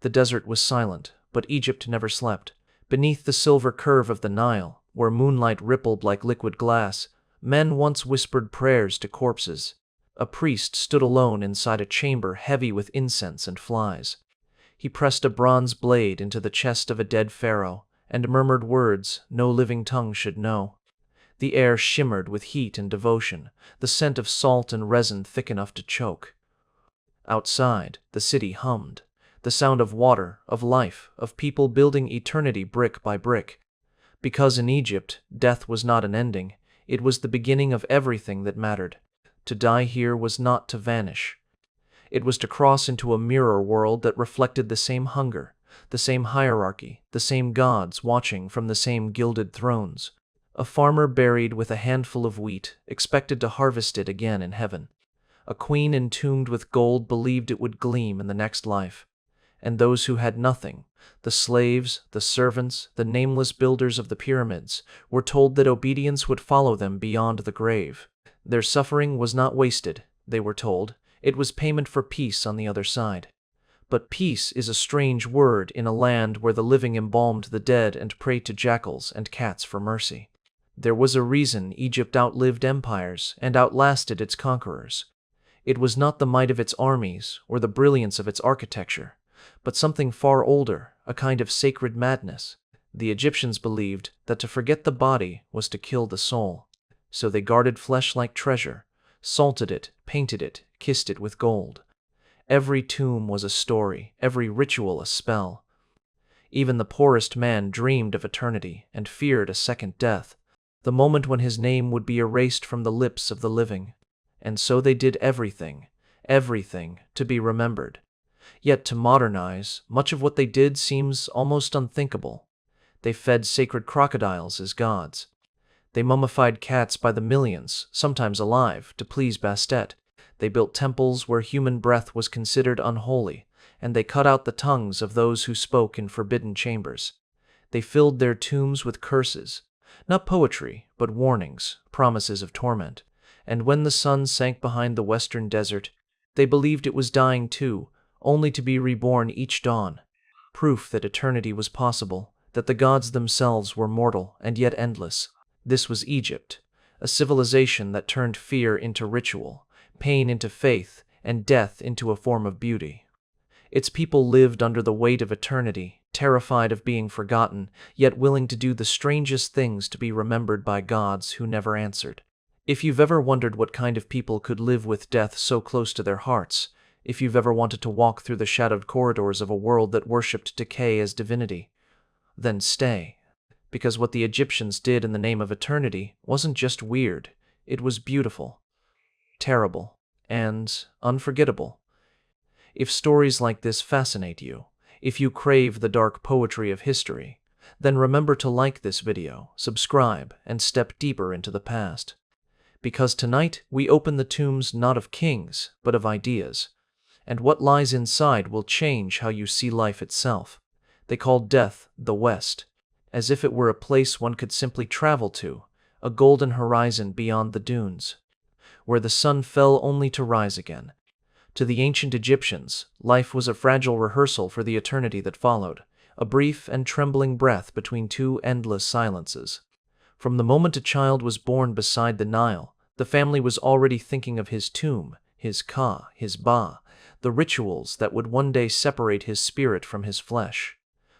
The desert was silent, but Egypt never slept. Beneath the silver curve of the Nile, where moonlight rippled like liquid glass, men once whispered prayers to corpses. A priest stood alone inside a chamber heavy with incense and flies. He pressed a bronze blade into the chest of a dead pharaoh and murmured words no living tongue should know. The air shimmered with heat and devotion, the scent of salt and resin thick enough to choke. Outside, the city hummed, the sound of water, of life, of people building eternity brick by brick. Because in Egypt, death was not an ending, it was the beginning of everything that mattered. To die here was not to vanish. It was to cross into a mirror world that reflected the same hunger, the same hierarchy, the same gods watching from the same gilded thrones. A farmer buried with a handful of wheat expected to harvest it again in heaven. A queen entombed with gold believed it would gleam in the next life. And those who had nothing, the slaves, the servants, the nameless builders of the pyramids, were told that obedience would follow them beyond the grave. Their suffering was not wasted, they were told. It was payment for peace on the other side. But peace is a strange word in a land where the living embalmed the dead and prayed to jackals and cats for mercy. There was a reason Egypt outlived empires and outlasted its conquerors. It was not the might of its armies or the brilliance of its architecture, but something far older, a kind of sacred madness. The Egyptians believed that to forget the body was to kill the soul. So they guarded flesh like treasure, salted it, painted it, kissed it with gold. Every tomb was a story, every ritual a spell. Even the poorest man dreamed of eternity and feared a second death, the moment when his name would be erased from the lips of the living. And so they did everything, everything, to be remembered. Yet to modernize, much of what they did seems almost unthinkable. They fed sacred crocodiles as gods. They mummified cats by the millions, sometimes alive, to please Bastet. They built temples where human breath was considered unholy, and they cut out the tongues of those who spoke in forbidden chambers. They filled their tombs with curses, not poetry, but warnings, promises of torment. And when the sun sank behind the western desert, they believed it was dying too, only to be reborn each dawn. Proof that eternity was possible, that the gods themselves were mortal and yet endless. This was Egypt, a civilization that turned fear into ritual, pain into faith, and death into a form of beauty. Its people lived under the weight of eternity, terrified of being forgotten, yet willing to do the strangest things to be remembered by gods who never answered. If you've ever wondered what kind of people could live with death so close to their hearts, if you've ever wanted to walk through the shadowed corridors of a world that worshipped decay as divinity, then stay. Because what the Egyptians did in the name of eternity wasn't just weird, it was beautiful, terrible, and unforgettable. If stories like this fascinate you, if you crave the dark poetry of history, then remember to like this video, subscribe, and step deeper into the past. Because tonight we open the tombs not of kings, but of ideas, and what lies inside will change how you see life itself. They called death the West, as if it were a place one could simply travel to, a golden horizon beyond the dunes, where the sun fell only to rise again. To the ancient Egyptians, life was a fragile rehearsal for the eternity that followed, a brief and trembling breath between two endless silences. From the moment a child was born beside the Nile, the family was already thinking of his tomb, his Ka, his Ba, the rituals that would one day separate his spirit from his flesh.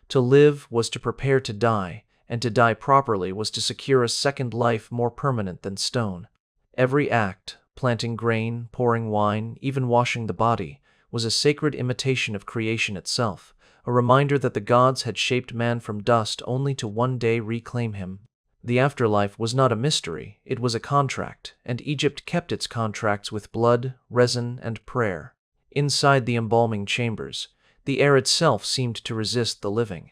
To live was to prepare to die, and to die properly was to secure a second life more permanent than stone. Every act, planting grain, pouring wine, even washing the body, was a sacred imitation of creation itself, a reminder that the gods had shaped man from dust only to one day reclaim him. The afterlife was not a mystery, it was a contract, and Egypt kept its contracts with blood, resin, and prayer. Inside the embalming chambers, the air itself seemed to resist the living.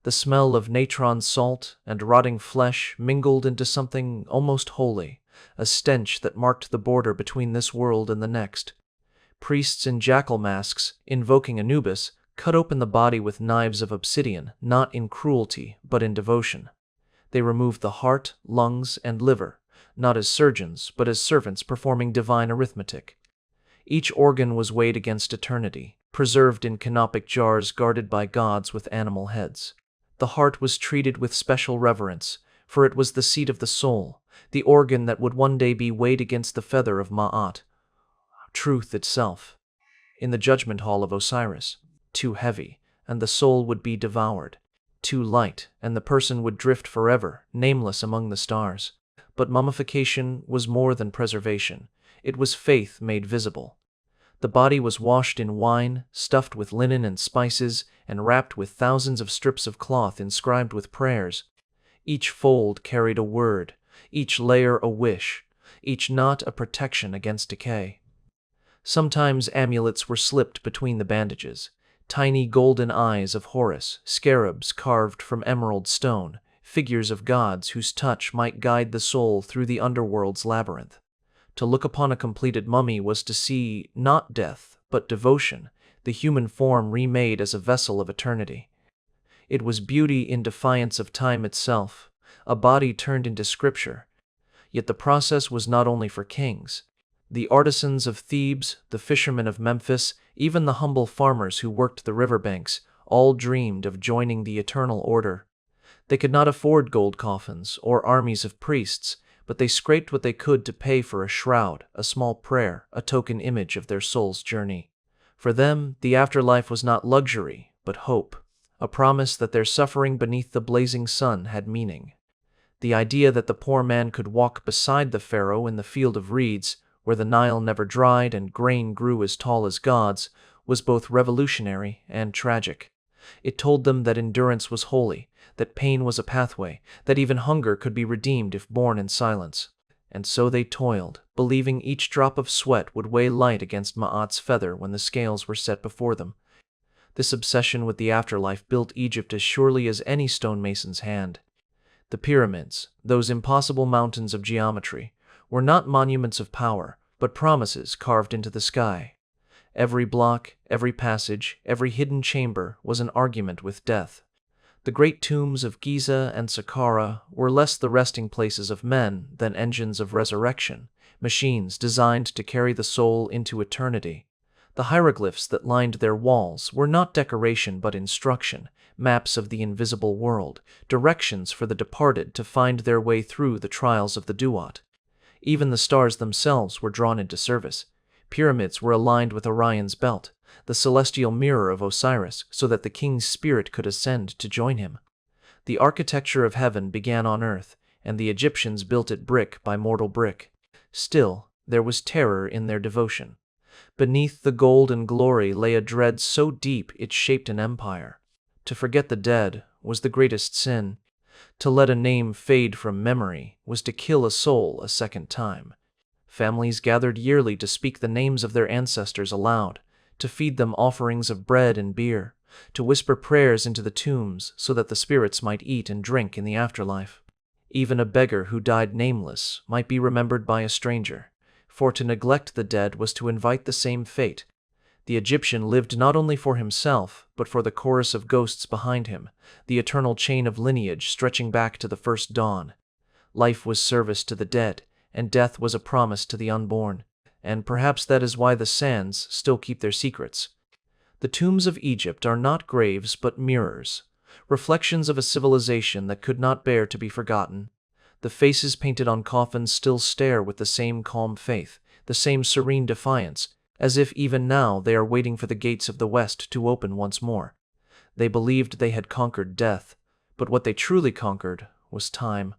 The smell of natron salt and rotting flesh mingled into something almost holy, a stench that marked the border between this world and the next. Priests in jackal masks, invoking Anubis, cut open the body with knives of obsidian, not in cruelty, but in devotion. They removed the heart, lungs, and liver, not as surgeons, but as servants performing divine arithmetic. Each organ was weighed against eternity, preserved in canopic jars guarded by gods with animal heads. The heart was treated with special reverence, for it was the seat of the soul, the organ that would one day be weighed against the feather of Ma'at, truth itself. In the judgment hall of Osiris, too heavy, and the soul would be devoured. Too light, and the person would drift forever, nameless among the stars. But mummification was more than preservation. It was faith made visible. The body was washed in wine, stuffed with linen and spices, and wrapped with thousands of strips of cloth inscribed with prayers. Each fold carried a word, each layer a wish, each knot a protection against decay. Sometimes amulets were slipped between the bandages, tiny golden eyes of Horus, scarabs carved from emerald stone, figures of gods whose touch might guide the soul through the underworld's labyrinth. To look upon a completed mummy was to see not death, but devotion, the human form remade as a vessel of eternity. It was beauty in defiance of time itself, a body turned into scripture. Yet the process was not only for kings. The artisans of Thebes, the fishermen of Memphis, even the humble farmers who worked the riverbanks, all dreamed of joining the eternal order. They could not afford gold coffins or armies of priests, but they scraped what they could to pay for a shroud, a small prayer, a token image of their soul's journey. For them, the afterlife was not luxury, but hope, a promise that their suffering beneath the blazing sun had meaning. The idea that the poor man could walk beside the pharaoh in the field of reeds, where the Nile never dried and grain grew as tall as gods, was both revolutionary and tragic. It told them that endurance was holy, that pain was a pathway, that even hunger could be redeemed if borne in silence. And so they toiled, believing each drop of sweat would weigh light against Ma'at's feather when the scales were set before them. This obsession with the afterlife built Egypt as surely as any stonemason's hand. The pyramids, those impossible mountains of geometry, were not monuments of power, but promises carved into the sky. Every block, every passage, every hidden chamber was an argument with death. The great tombs of Giza and Saqqara were less the resting places of men than engines of resurrection, machines designed to carry the soul into eternity. The hieroglyphs that lined their walls were not decoration but instruction, maps of the invisible world, directions for the departed to find their way through the trials of the Duat. Even the stars themselves were drawn into service. Pyramids were aligned with Orion's belt, the celestial mirror of Osiris, so that the king's spirit could ascend to join him. The architecture of heaven began on earth, and the Egyptians built it brick by mortal brick. Still, there was terror in their devotion. Beneath the gold and glory lay a dread so deep it shaped an empire. To forget the dead was the greatest sin. To let a name fade from memory was to kill a soul a second time. Families gathered yearly to speak the names of their ancestors aloud, to feed them offerings of bread and beer, to whisper prayers into the tombs so that the spirits might eat and drink in the afterlife. Even a beggar who died nameless might be remembered by a stranger, for to neglect the dead was to invite the same fate. The Egyptian lived not only for himself, but for the chorus of ghosts behind him, the eternal chain of lineage stretching back to the first dawn. Life was service to the dead, and death was a promise to the unborn, and perhaps that is why the sands still keep their secrets. The tombs of Egypt are not graves but mirrors, reflections of a civilization that could not bear to be forgotten. The faces painted on coffins still stare with the same calm faith, the same serene defiance, as if even now they are waiting for the gates of the West to open once more. They believed they had conquered death, but what they truly conquered was time.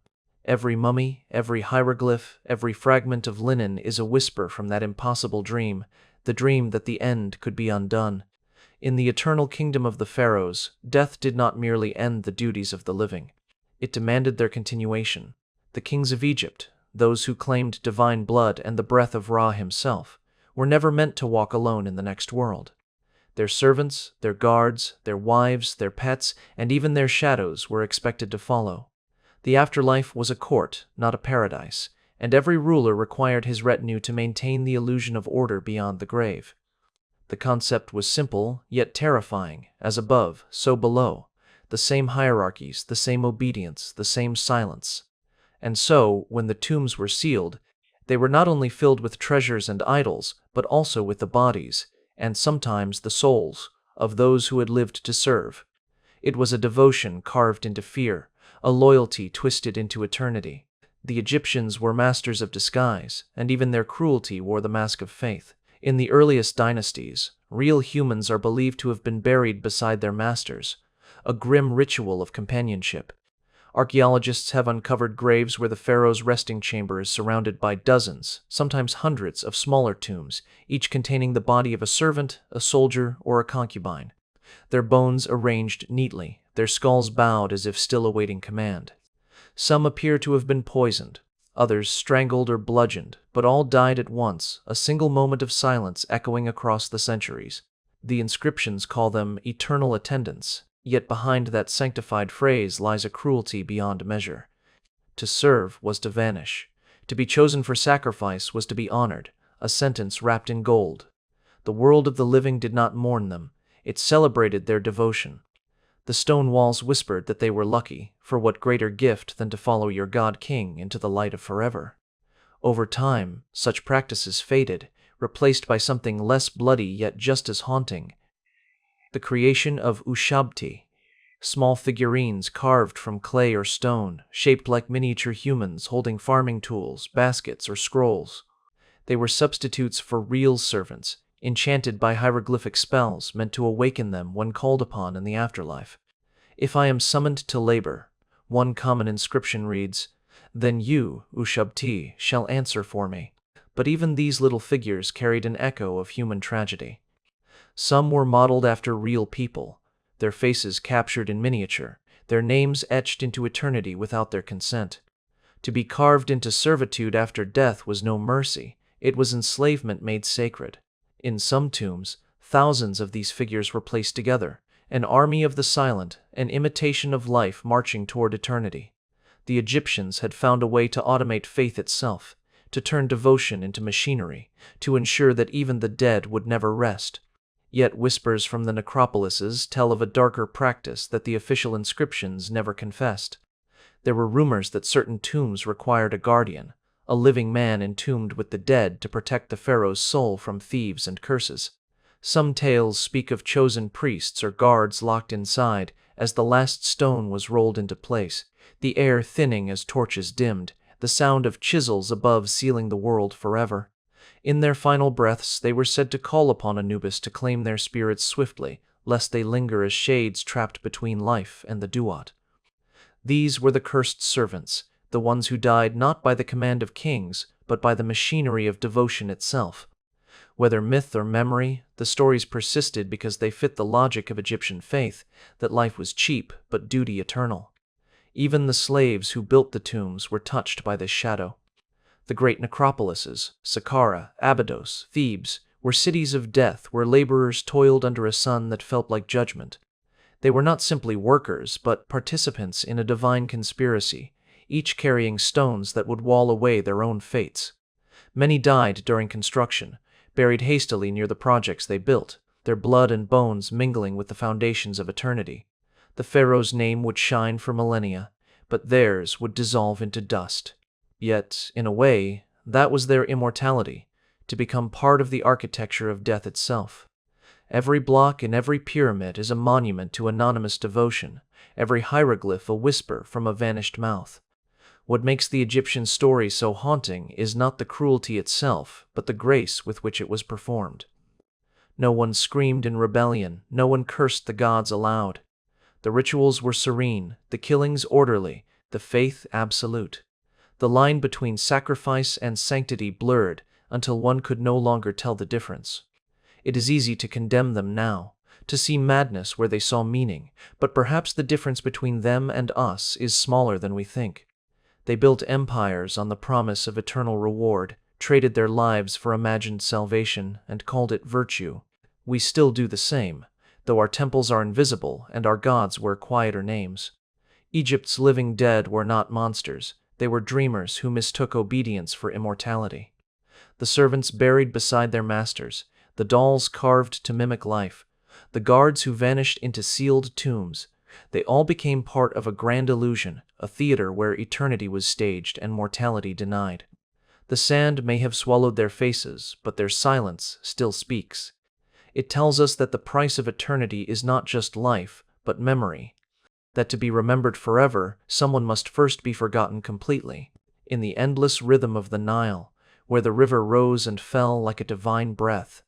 Every mummy, every hieroglyph, every fragment of linen is a whisper from that impossible dream, the dream that the end could be undone. In the eternal kingdom of the pharaohs, death did not merely end the duties of the living. It demanded their continuation. The kings of Egypt, those who claimed divine blood and the breath of Ra himself, were never meant to walk alone in the next world. Their servants, their guards, their wives, their pets, and even their shadows were expected to follow. The afterlife was a court, not a paradise, and every ruler required his retinue to maintain the illusion of order beyond the grave. The concept was simple, yet terrifying, as above, so below. The same hierarchies, the same obedience, the same silence. And so, when the tombs were sealed, they were not only filled with treasures and idols, but also with the bodies, and sometimes the souls, of those who had lived to serve. It was a devotion carved into fear, a loyalty twisted into eternity. The Egyptians were masters of disguise, and even their cruelty wore the mask of faith. In the earliest dynasties, real humans are believed to have been buried beside their masters, a grim ritual of companionship. Archaeologists have uncovered graves where the pharaoh's resting chamber is surrounded by dozens, sometimes hundreds, of smaller tombs, each containing the body of a servant, a soldier, or a concubine. Their bones arranged neatly, their skulls bowed as if still awaiting command. Some appear to have been poisoned, others strangled or bludgeoned, but all died at once, a single moment of silence echoing across the centuries. The inscriptions call them eternal attendants, yet behind that sanctified phrase lies a cruelty beyond measure. To serve was to vanish. To be chosen for sacrifice was to be honored, a sentence wrapped in gold. The world of the living did not mourn them, it celebrated their devotion. The stone walls whispered that they were lucky, for what greater gift than to follow your God-King into the light of forever? Over time, such practices faded, replaced by something less bloody yet just as haunting: the creation of ushabti, small figurines carved from clay or stone, shaped like miniature humans holding farming tools, baskets, or scrolls. They were substitutes for real servants, enchanted by hieroglyphic spells meant to awaken them when called upon in the afterlife. If I am summoned to labor, one common inscription reads, then you, Ushabti, shall answer for me. But even these little figures carried an echo of human tragedy. Some were modeled after real people, their faces captured in miniature, their names etched into eternity without their consent. To be carved into servitude after death was no mercy, it was enslavement made sacred. In some tombs, thousands of these figures were placed together, an army of the silent, an imitation of life marching toward eternity. The Egyptians had found a way to automate faith itself, to turn devotion into machinery, to ensure that even the dead would never rest. Yet whispers from the necropolises tell of a darker practice that the official inscriptions never confessed. There were rumors that certain tombs required a guardian, a living man entombed with the dead to protect the pharaoh's soul from thieves and curses. Some tales speak of chosen priests or guards locked inside as the last stone was rolled into place, the air thinning as torches dimmed, the sound of chisels above sealing the world forever. In their final breaths, they were said to call upon Anubis to claim their spirits swiftly, lest they linger as shades trapped between life and the duat. These were the cursed servants, the ones who died not by the command of kings, but by the machinery of devotion itself. Whether myth or memory, the stories persisted because they fit the logic of Egyptian faith, that life was cheap but duty eternal. Even the slaves who built the tombs were touched by this shadow. The great necropolises, Saqqara, Abydos, Thebes, were cities of death where laborers toiled under a sun that felt like judgment. They were not simply workers, but participants in a divine conspiracy, each carrying stones that would wall away their own fates. Many died during construction, buried hastily near the projects they built, their blood and bones mingling with the foundations of eternity. The pharaoh's name would shine for millennia, but theirs would dissolve into dust. Yet, in a way, that was their immortality, to become part of the architecture of death itself. Every block in every pyramid is a monument to anonymous devotion, every hieroglyph a whisper from a vanished mouth. What makes the Egyptian story so haunting is not the cruelty itself, but the grace with which it was performed. No one screamed in rebellion, no one cursed the gods aloud. The rituals were serene, the killings orderly, the faith absolute. The line between sacrifice and sanctity blurred until one could no longer tell the difference. It is easy to condemn them now, to see madness where they saw meaning, but perhaps the difference between them and us is smaller than we think. They built empires on the promise of eternal reward, traded their lives for imagined salvation, and called it virtue. We still do the same, though our temples are invisible and our gods wear quieter names. Egypt's living dead were not monsters, they were dreamers who mistook obedience for immortality. The servants buried beside their masters, the dolls carved to mimic life, the guards who vanished into sealed tombs, they all became part of a grand illusion, a theater where eternity was staged and mortality denied. The sand may have swallowed their faces, but their silence still speaks. It tells us that the price of eternity is not just life, but memory. That to be remembered forever, someone must first be forgotten completely. In the endless rhythm of the Nile, where the river rose and fell like a divine breath,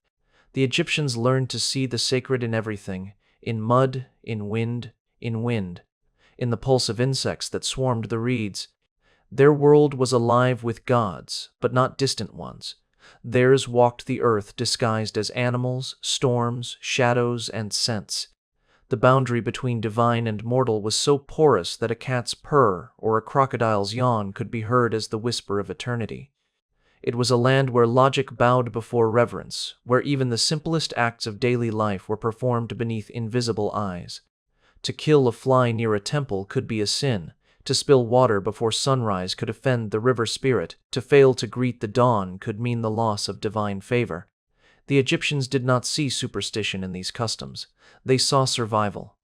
the Egyptians learned to see the sacred in everything, in mud, in wind, in the pulse of insects that swarmed the reeds. Their world was alive with gods, but not distant ones. Theirs walked the earth disguised as animals, storms, shadows, and scents. The boundary between divine and mortal was so porous that a cat's purr or a crocodile's yawn could be heard as the whisper of eternity. It was a land where logic bowed before reverence, where even the simplest acts of daily life were performed beneath invisible eyes. To kill a fly near a temple could be a sin. To spill water before sunrise could offend the river spirit. To fail to greet the dawn could mean the loss of divine favor. The Egyptians did not see superstition in these customs. They saw survival.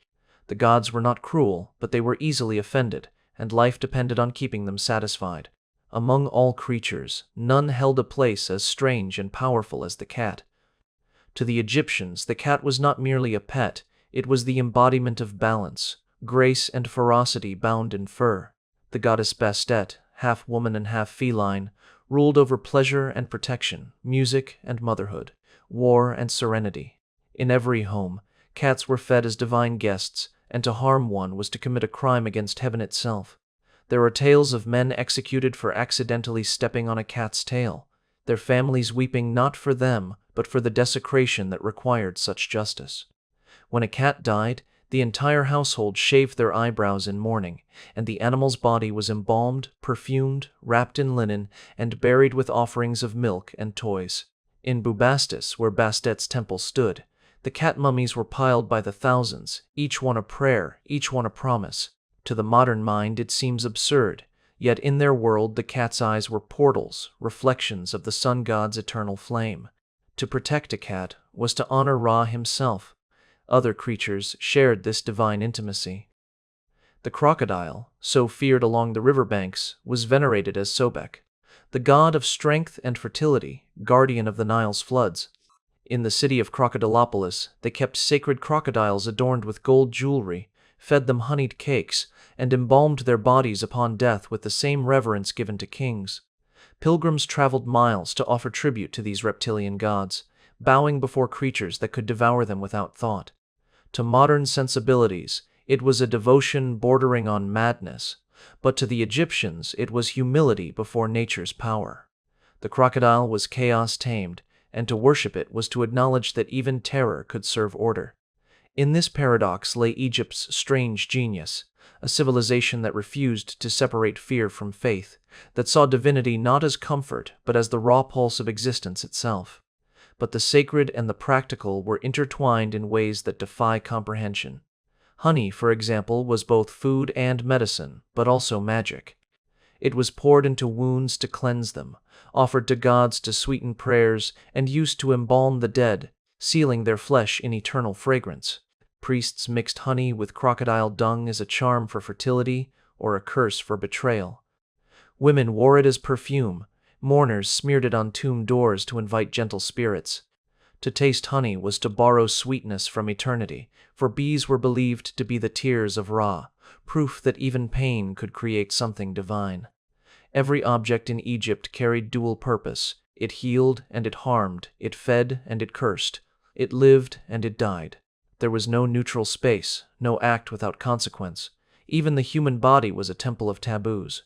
The gods were not cruel, but they were easily offended, and life depended on keeping them satisfied. Among all creatures, none held a place as strange and powerful as the cat. To the Egyptians, the cat was not merely a pet, it was the embodiment of balance, grace and ferocity bound in fur. The goddess Bastet, half woman and half feline, ruled over pleasure and protection, music and motherhood, war and serenity. In every home, cats were fed as divine guests, and to harm one was to commit a crime against heaven itself. There are tales of men executed for accidentally stepping on a cat's tail, their families weeping not for them, but for the desecration that required such justice. When a cat died, the entire household shaved their eyebrows in mourning, and the animal's body was embalmed, perfumed, wrapped in linen, and buried with offerings of milk and toys. In Bubastis, where Bastet's temple stood, the cat mummies were piled by the thousands, each one a prayer, each one a promise. To the modern mind it seems absurd, yet in their world the cat's eyes were portals, reflections of the sun god's eternal flame. To protect a cat was to honor Ra himself. Other creatures shared this divine intimacy. The crocodile, so feared along the riverbanks, was venerated as Sobek, the god of strength and fertility, guardian of the Nile's floods. In the city of Crocodilopolis, they kept sacred crocodiles adorned with gold jewelry, fed them honeyed cakes, and embalmed their bodies upon death with the same reverence given to kings. Pilgrims traveled miles to offer tribute to these reptilian gods, bowing before creatures that could devour them without thought. To modern sensibilities, it was a devotion bordering on madness, but to the Egyptians it was humility before nature's power. The crocodile was chaos tamed, and to worship it was to acknowledge that even terror could serve order. In this paradox lay Egypt's strange genius, a civilization that refused to separate fear from faith, that saw divinity not as comfort but as the raw pulse of existence itself. But the sacred and the practical were intertwined in ways that defy comprehension. Honey, for example, was both food and medicine, but also magic. It was poured into wounds to cleanse them, offered to gods to sweeten prayers, and used to embalm the dead, sealing their flesh in eternal fragrance. Priests mixed honey with crocodile dung as a charm for fertility or a curse for betrayal. Women wore it as perfume. Mourners smeared it on tomb doors to invite gentle spirits. To taste honey was to borrow sweetness from eternity, for bees were believed to be the tears of Ra, proof that even pain could create something divine. Every object in Egypt carried dual purpose. It healed and it harmed, it fed and it cursed, it lived and it died. There was no neutral space, no act without consequence. Even the human body was a temple of taboos.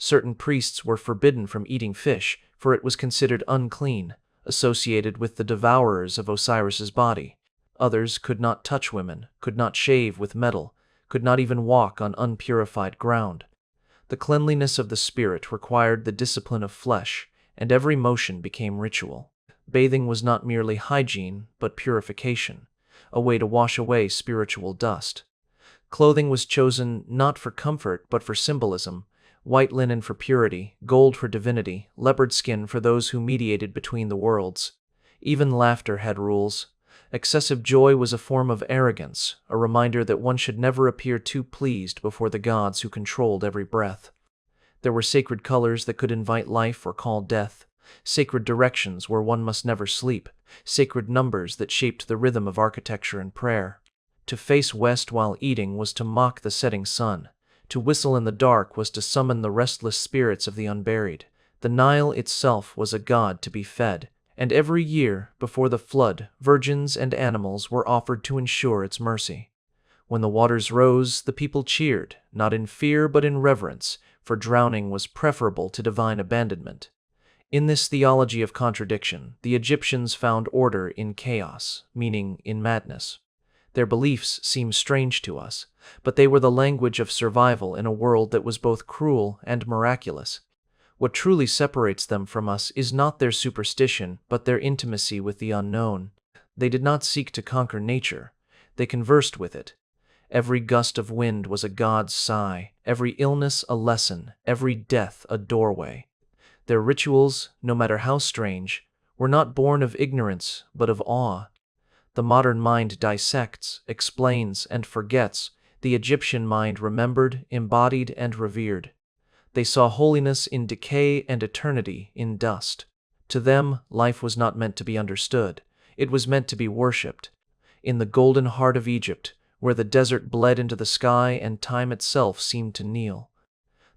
Certain priests were forbidden from eating fish, for it was considered unclean, associated with the devourers of Osiris's body. Others could not touch women, could not shave with metal, could not even walk on unpurified ground. The cleanliness of the spirit required the discipline of flesh, and every motion became ritual. Bathing was not merely hygiene, but purification, a way to wash away spiritual dust. Clothing was chosen not for comfort, but for symbolism. White linen for purity, gold for divinity, leopard skin for those who mediated between the worlds. Even laughter had rules. Excessive joy was a form of arrogance, a reminder that one should never appear too pleased before the gods who controlled every breath. There were sacred colors that could invite life or call death. sacred directions where one must never sleep, sacred numbers that shaped the rhythm of architecture and prayer. To face west while eating was to mock the setting sun. To whistle in the dark was to summon the restless spirits of the unburied. The Nile itself was a god to be fed, and every year, before the flood, virgins and animals were offered to ensure its mercy. When the waters rose, the people cheered, not in fear but in reverence, for drowning was preferable to divine abandonment. In this theology of contradiction, the Egyptians found order in chaos, meaning in madness. Their beliefs seem strange to us, but they were the language of survival in a world that was both cruel and miraculous. What truly separates them from us is not their superstition, but their intimacy with the unknown. They did not seek to conquer nature, they conversed with it. Every gust of wind was a god's sigh, every illness a lesson, every death a doorway. Their rituals, no matter how strange, were not born of ignorance, but of awe. The modern mind dissects, explains, and forgets. The Egyptian mind remembered, embodied, and revered. They saw holiness in decay and eternity in dust. To them, life was not meant to be understood. It was meant to be worshipped. In the golden heart of Egypt, where the desert bled into the sky and time itself seemed to kneel,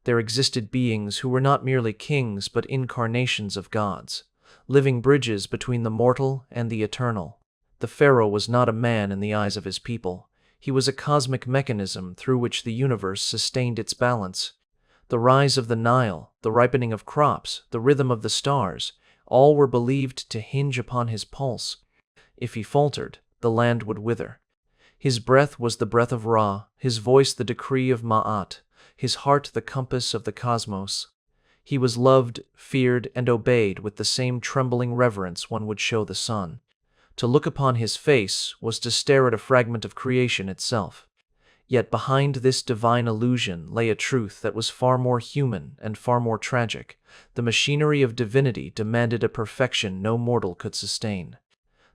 there existed beings who were not merely kings but incarnations of gods, living bridges between the mortal and the eternal. The pharaoh was not a man in the eyes of his people. He was a cosmic mechanism through which the universe sustained its balance. The rise of the Nile, the ripening of crops, the rhythm of the stars, all were believed to hinge upon his pulse. If he faltered, the land would wither. His breath was the breath of Ra, his voice the decree of Ma'at, his heart the compass of the cosmos. He was loved, feared, and obeyed with the same trembling reverence one would show the sun. To look upon his face was to stare at a fragment of creation itself. Yet behind this divine illusion lay a truth that was far more human and far more tragic. The machinery of divinity demanded a perfection no mortal could sustain.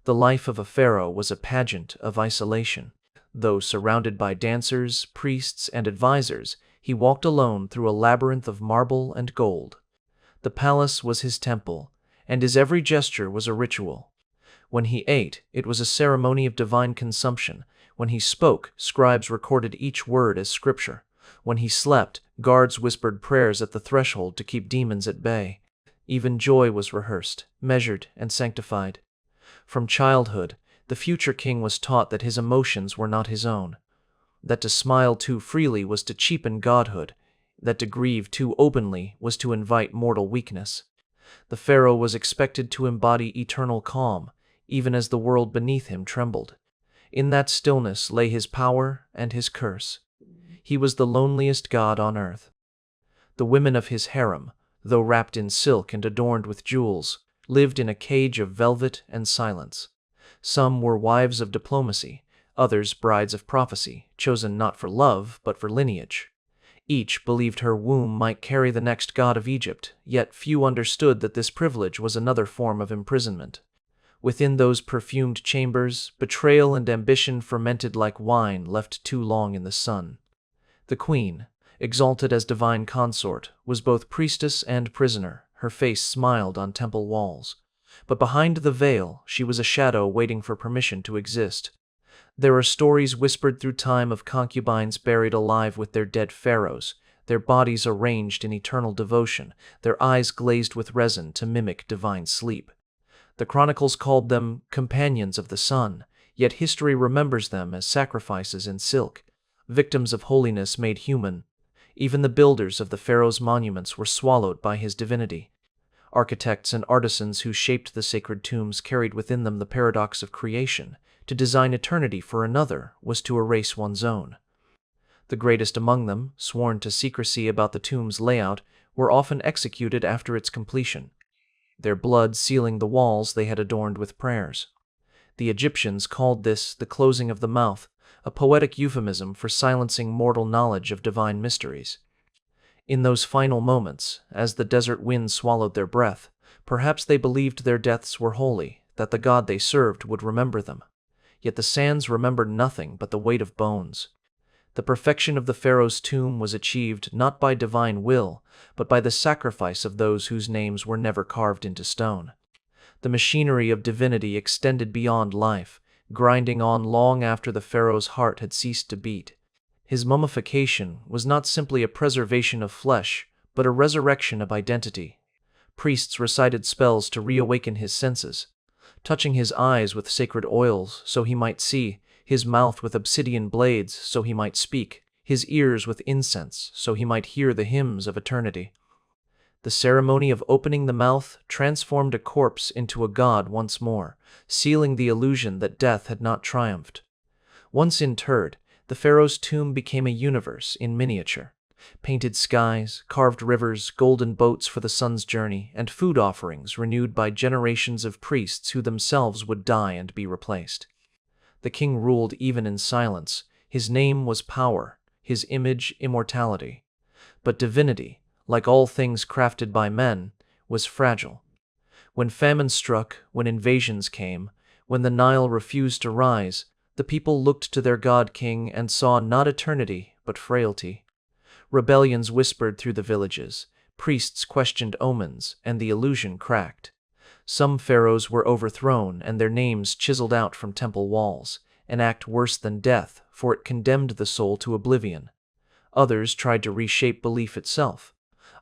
The life of a pharaoh was a pageant of isolation. Though surrounded by dancers, priests, and advisors, he walked alone through a labyrinth of marble and gold. The palace was his temple, and his every gesture was a ritual. When he ate, it was a ceremony of divine consumption. When he spoke, scribes recorded each word as scripture. When he slept, guards whispered prayers at the threshold to keep demons at bay. Even joy was rehearsed, measured, and sanctified. From childhood, the future king was taught that his emotions were not his own, that to smile too freely was to cheapen godhood, that to grieve too openly was to invite mortal weakness. The pharaoh was expected to embody eternal calm, even as the world beneath him trembled. In that stillness lay his power and his curse. He was the loneliest god on earth. The women of his harem, though wrapped in silk and adorned with jewels, lived in a cage of velvet and silence. Some were wives of diplomacy, others brides of prophecy, chosen not for love but for lineage. Each believed her womb might carry the next god of Egypt, yet few understood that this privilege was another form of imprisonment. Within those perfumed chambers, betrayal and ambition fermented like wine left too long in the sun. The queen, exalted as divine consort, was both priestess and prisoner. Her face smiled on temple walls. But behind the veil, she was a shadow waiting for permission to exist. There are stories whispered through time of concubines buried alive with their dead pharaohs, their bodies arranged in eternal devotion, their eyes glazed with resin to mimic divine sleep. The chronicles called them companions of the sun, yet history remembers them as sacrifices in silk, victims of holiness made human. Even the builders of the pharaoh's monuments were swallowed by his divinity. Architects and artisans who shaped the sacred tombs carried within them the paradox of creation. To design eternity for another was to erase one's own. The greatest among them, sworn to secrecy about the tomb's layout, were often executed after its completion, their blood sealing the walls they had adorned with prayers. The Egyptians called this the closing of the mouth, a poetic euphemism for silencing mortal knowledge of divine mysteries. In those final moments, as the desert wind swallowed their breath, perhaps they believed their deaths were holy, that the God they served would remember them. Yet the sands remembered nothing but the weight of bones. The perfection of the pharaoh's tomb was achieved not by divine will, but by the sacrifice of those whose names were never carved into stone. The machinery of divinity extended beyond life, grinding on long after the pharaoh's heart had ceased to beat. His mummification was not simply a preservation of flesh, but a resurrection of identity. Priests recited spells to reawaken his senses, touching his eyes with sacred oils so he might see, his mouth with obsidian blades so he might speak, his ears with incense so he might hear the hymns of eternity. The ceremony of opening the mouth transformed a corpse into a god once more, sealing the illusion that death had not triumphed. Once interred, the pharaoh's tomb became a universe in miniature. Painted skies, carved rivers, golden boats for the sun's journey, and food offerings renewed by generations of priests who themselves would die and be replaced. The king ruled even in silence. His name was power, his image immortality. But divinity, like all things crafted by men, was fragile. When famine struck, when invasions came, when the Nile refused to rise, the people looked to their god-king and saw not eternity, but frailty. Rebellions whispered through the villages, priests questioned omens, and the illusion cracked. Some pharaohs were overthrown and their names chiseled out from temple walls, an act worse than death, for it condemned the soul to oblivion. Others tried to reshape belief itself.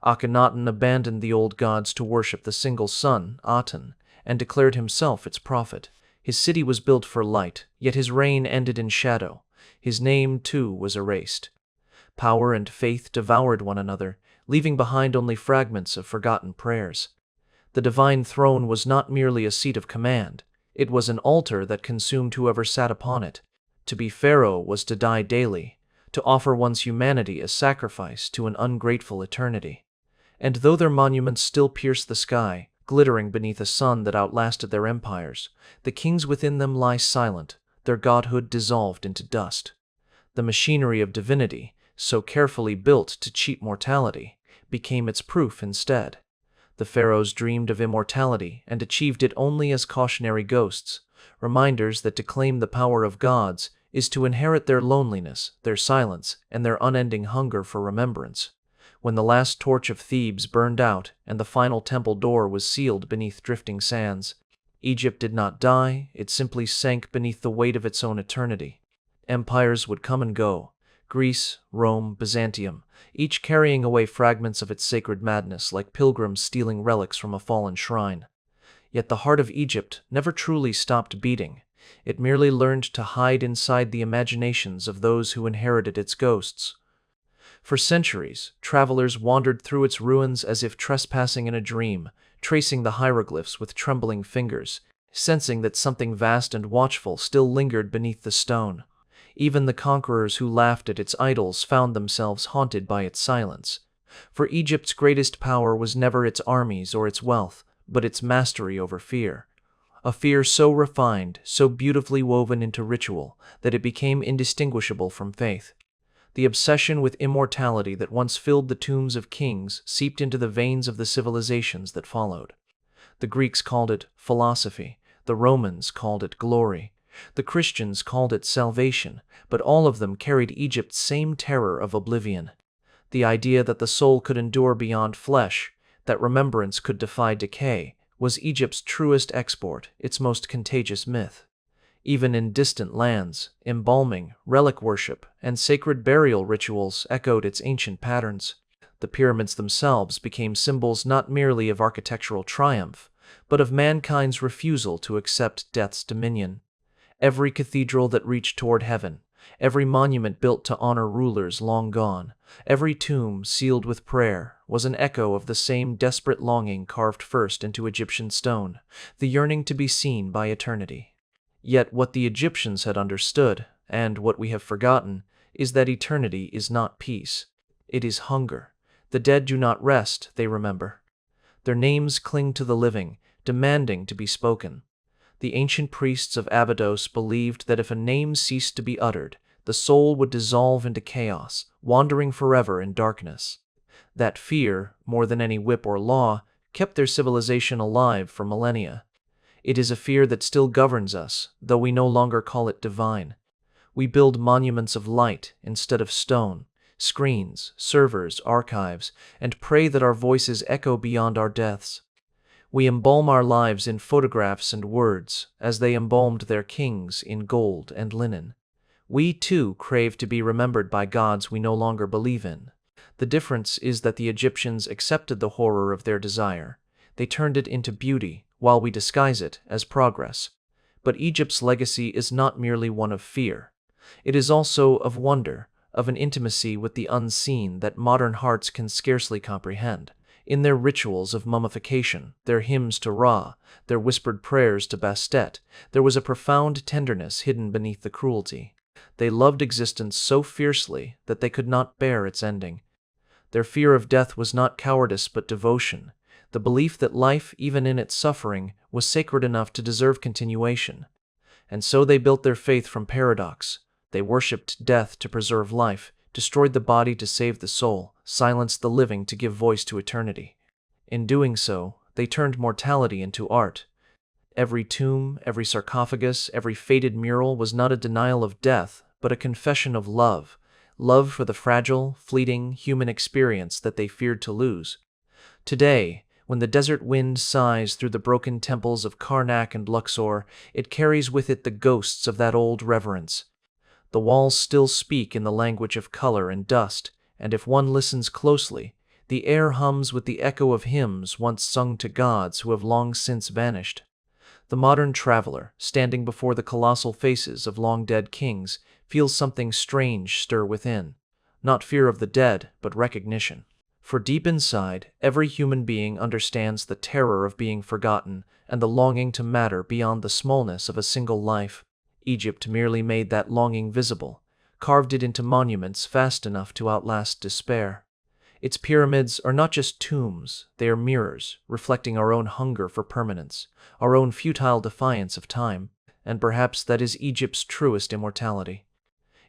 Akhenaten abandoned the old gods to worship the single sun, Aten, and declared himself its prophet. His city was built for light, yet his reign ended in shadow. His name, too, was erased. Power and faith devoured one another, leaving behind only fragments of forgotten prayers. The divine throne was not merely a seat of command, it was an altar that consumed whoever sat upon it. To be pharaoh was to die daily, to offer one's humanity as sacrifice to an ungrateful eternity. And though their monuments still pierce the sky, glittering beneath a sun that outlasted their empires, the kings within them lie silent, their godhood dissolved into dust. The machinery of divinity, so carefully built to cheat mortality, became its proof instead. The pharaohs dreamed of immortality and achieved it only as cautionary ghosts, reminders that to claim the power of gods is to inherit their loneliness, their silence, and their unending hunger for remembrance. When the last torch of Thebes burned out and the final temple door was sealed beneath drifting sands, Egypt did not die, it simply sank beneath the weight of its own eternity. Empires would come and go, Greece, Rome, Byzantium, each carrying away fragments of its sacred madness like pilgrims stealing relics from a fallen shrine. Yet the heart of Egypt never truly stopped beating. It merely learned to hide inside the imaginations of those who inherited its ghosts. For centuries, travelers wandered through its ruins as if trespassing in a dream, tracing the hieroglyphs with trembling fingers, sensing that something vast and watchful still lingered beneath the stone. Even the conquerors who laughed at its idols found themselves haunted by its silence. For Egypt's greatest power was never its armies or its wealth, but its mastery over fear. A fear so refined, so beautifully woven into ritual, that it became indistinguishable from faith. The obsession with immortality that once filled the tombs of kings seeped into the veins of the civilizations that followed. The Greeks called it philosophy, the Romans called it glory, the Christians called it salvation, but all of them carried Egypt's same terror of oblivion. The idea that the soul could endure beyond flesh, that remembrance could defy decay, was Egypt's truest export, its most contagious myth. Even in distant lands, embalming, relic worship, and sacred burial rituals echoed its ancient patterns. The pyramids themselves became symbols not merely of architectural triumph, but of mankind's refusal to accept death's dominion. Every cathedral that reached toward heaven, every monument built to honor rulers long gone, every tomb sealed with prayer, was an echo of the same desperate longing carved first into Egyptian stone, the yearning to be seen by eternity. Yet what the Egyptians had understood, and what we have forgotten, is that eternity is not peace. It is hunger. The dead do not rest, they remember. Their names cling to the living, demanding to be spoken. The ancient priests of Abydos believed that if a name ceased to be uttered, the soul would dissolve into chaos, wandering forever in darkness. That fear, more than any whip or law, kept their civilization alive for millennia. It is a fear that still governs us, though we no longer call it divine. We build monuments of light instead of stone, screens, servers, archives, and pray that our voices echo beyond our deaths. We embalm our lives in photographs and words, as they embalmed their kings in gold and linen. We, too, crave to be remembered by gods we no longer believe in. The difference is that the Egyptians accepted the horror of their desire. They turned it into beauty, while we disguise it as progress. But Egypt's legacy is not merely one of fear. It is also of wonder, of an intimacy with the unseen that modern hearts can scarcely comprehend. In their rituals of mummification, their hymns to Ra, their whispered prayers to Bastet, there was a profound tenderness hidden beneath the cruelty. They loved existence so fiercely that they could not bear its ending. Their fear of death was not cowardice but devotion, the belief that life, even in its suffering, was sacred enough to deserve continuation. And so they built their faith from paradox. They worshipped death to preserve life, destroyed the body to save the soul, silenced the living to give voice to eternity. In doing so, they turned mortality into art. Every tomb, every sarcophagus, every faded mural was not a denial of death, but a confession of love, love for the fragile, fleeting, human experience that they feared to lose. Today, when the desert wind sighs through the broken temples of Karnak and Luxor, it carries with it the ghosts of that old reverence. The walls still speak in the language of color and dust, and if one listens closely, the air hums with the echo of hymns once sung to gods who have long since vanished. The modern traveler, standing before the colossal faces of long-dead kings, feels something strange stir within, not fear of the dead, but recognition. For deep inside, every human being understands the terror of being forgotten and the longing to matter beyond the smallness of a single life. Egypt merely made that longing visible, carved it into monuments fast enough to outlast despair. Its pyramids are not just tombs, they are mirrors, reflecting our own hunger for permanence, our own futile defiance of time, and perhaps that is Egypt's truest immortality.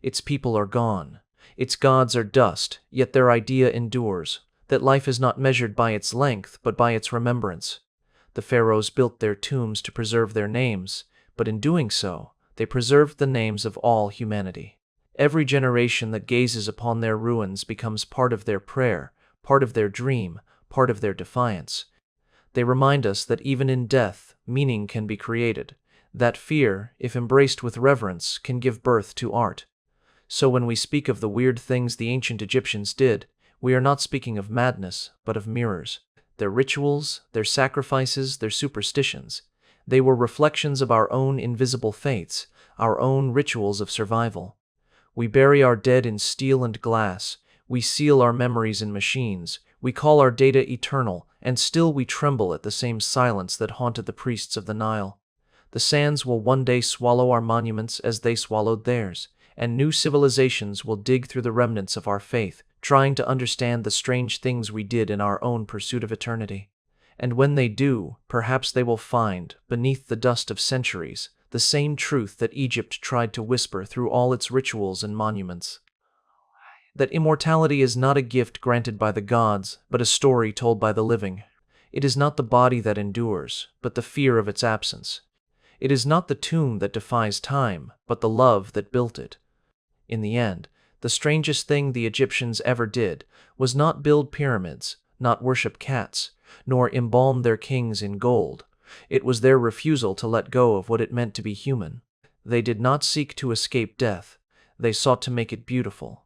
Its people are gone, its gods are dust, yet their idea endures, that life is not measured by its length but by its remembrance. The pharaohs built their tombs to preserve their names, but in doing so, they preserved the names of all humanity. Every generation that gazes upon their ruins becomes part of their prayer, part of their dream, part of their defiance. They remind us that even in death, meaning can be created, that fear, if embraced with reverence, can give birth to art. So when we speak of the weird things the ancient Egyptians did, we are not speaking of madness, but of mirrors. Their rituals, their sacrifices, their superstitions, they were reflections of our own invisible faiths, our own rituals of survival. We bury our dead in steel and glass, we seal our memories in machines, we call our data eternal, and still we tremble at the same silence that haunted the priests of the Nile. The sands will one day swallow our monuments as they swallowed theirs, and new civilizations will dig through the remnants of our faith, trying to understand the strange things we did in our own pursuit of eternity. And when they do, perhaps they will find, beneath the dust of centuries, the same truth that Egypt tried to whisper through all its rituals and monuments. That immortality is not a gift granted by the gods, but a story told by the living. It is not the body that endures, but the fear of its absence. It is not the tomb that defies time, but the love that built it. In the end, the strangest thing the Egyptians ever did was not build pyramids, not worship cats, nor embalm their kings in gold. It was their refusal to let go of what it meant to be human. They did not seek to escape death, they sought to make it beautiful.